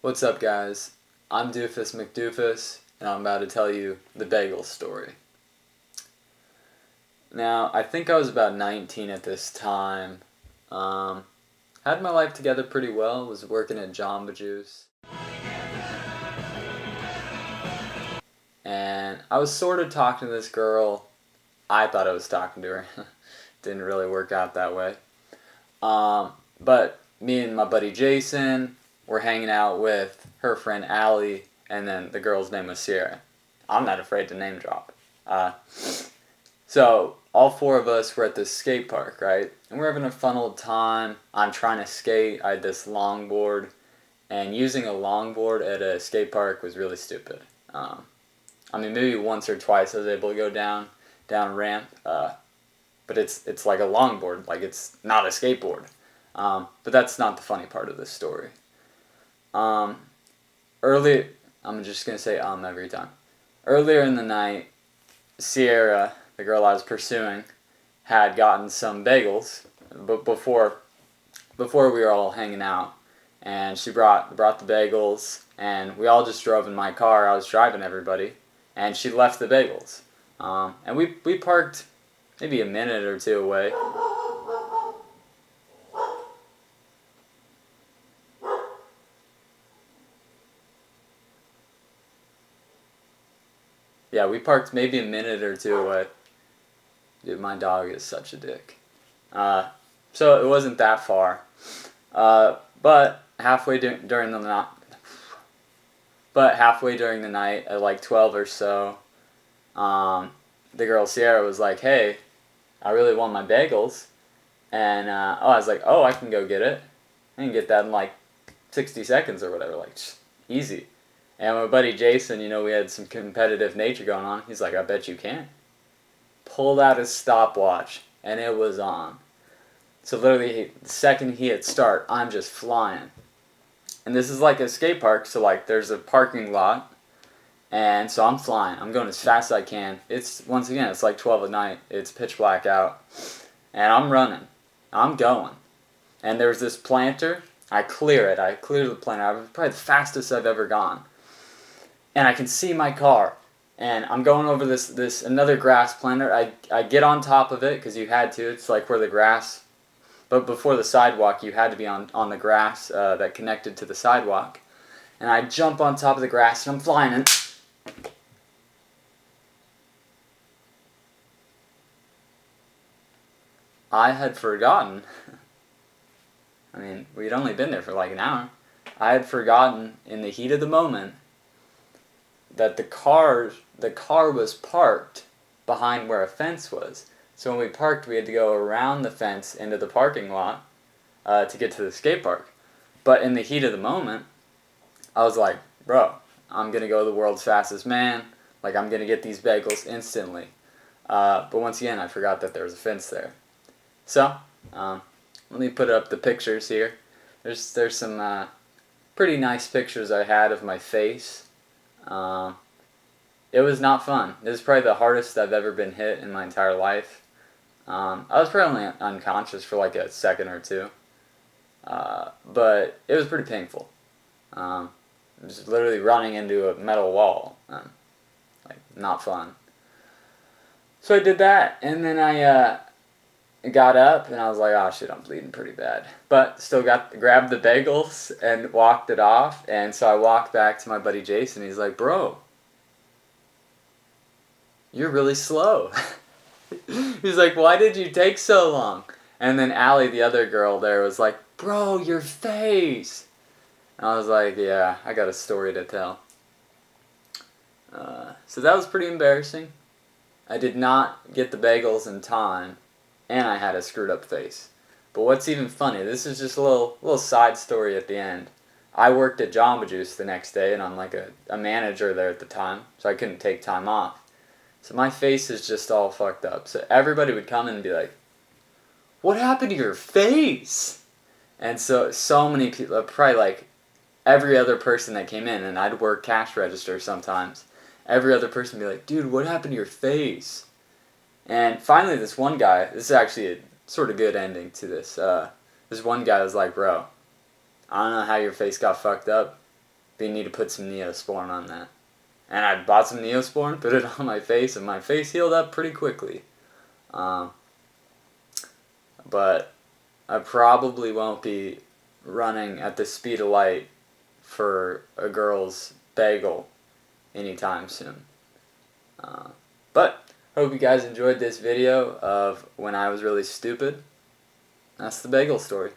What's up, guys? I'm Doofus Mcdooface, and I'm about to tell you the Bagel story. Now, I think I was about 19 at this time. Had my life together pretty well, was working at Jamba Juice. And I was sort of talking to this girl. I thought I was talking to her. Didn't really work out that way. But me and my buddy Jason were hanging out with her friend Allie, and then the girl's name was Sierra. I'm not afraid to name drop. So all four of us were at this skate park, right? And we're having a fun old time. I'm trying to skate. I had this longboard, and using a longboard at a skate park was really stupid. Maybe once or twice I was able to go down ramp, but it's like a longboard, like it's not a skateboard. But that's not the funny part of this story. Early, I'm just gonna say every time. Earlier in the night, Sierra, the girl I was pursuing, had gotten some bagels, but before we were all hanging out, and she brought the bagels, and we all just drove in my car. I was driving everybody, and she left the bagels, and we parked maybe a minute or two away. Yeah, we parked maybe a minute or two away. Dude, my dog is such a dick. So it wasn't that far. But halfway during the night, at like 12 or so, the girl Sierra was like, "Hey, I really want my bagels," and I was like, "Oh, I can go get it. I can get that in like 60 seconds or whatever, like easy." And my buddy Jason, we had some competitive nature going on. He's like, "I bet you can." Pulled out his stopwatch, and it was on. So literally, the second he hit start, I'm just flying. And this is like a skate park, so like there's a parking lot, and so I'm flying. I'm going as fast as I can. It's like 12 at night. It's pitch black out, and I'm running. I'm going. And there's this planter. I clear it. I clear the planter. Probably the fastest I've ever gone. And I can see my car. And I'm going over this another grass planter. I get on top of it because you had to. It's like where the grass, but before the sidewalk, you had to be on the grass that connected to the sidewalk. And I jump on top of the grass and I'm flying. And I had forgotten. We'd only been there for like an hour. I had forgotten in the heat of the moment that the car was parked behind where a fence was. So when we parked, we had to go around the fence into the parking lot to get to the skate park. But in the heat of the moment, I was like, bro, I'm going to go the world's fastest man. Like, I'm going to get these bagels instantly. But once again, I forgot that there was a fence there. So, let me put up the pictures here. There's some pretty nice pictures I had of my face. It was not fun. It was probably the hardest I've ever been hit in my entire life. I was probably unconscious for like a second or two. But it was pretty painful. Just literally running into a metal wall. Not fun. So I did that, and then I got up, and I was like, oh shit, I'm bleeding pretty bad. But still grabbed the bagels and walked it off, and so I walked back to my buddy Jason. He's like, bro, you're really slow. He's like, why did you take so long? And then Allie, the other girl there, was like, bro, your face. And I was like, yeah, I got a story to tell. So that was pretty embarrassing. I did not get the bagels in time, and I had a screwed up face. But what's even funny, this is just a little side story at the end. I worked at Jamba Juice the next day, and I'm like a manager there at the time, so I couldn't take time off. So my face is just all fucked up. So everybody would come in and be like, what happened to your face? And so many people, probably like every other person that came in, and I'd work cash register sometimes, every other person would be like, dude, what happened to your face? And finally this one guy, this is actually a sort of good ending to this, this one guy was like, bro, I don't know how your face got fucked up, but you need to put some Neosporin on that. And I bought some Neosporin, put it on my face, and my face healed up pretty quickly. But I probably won't be running at the speed of light for a girl's bagel anytime soon. But hope you guys enjoyed this video of when I was really stupid. That's the bagel story.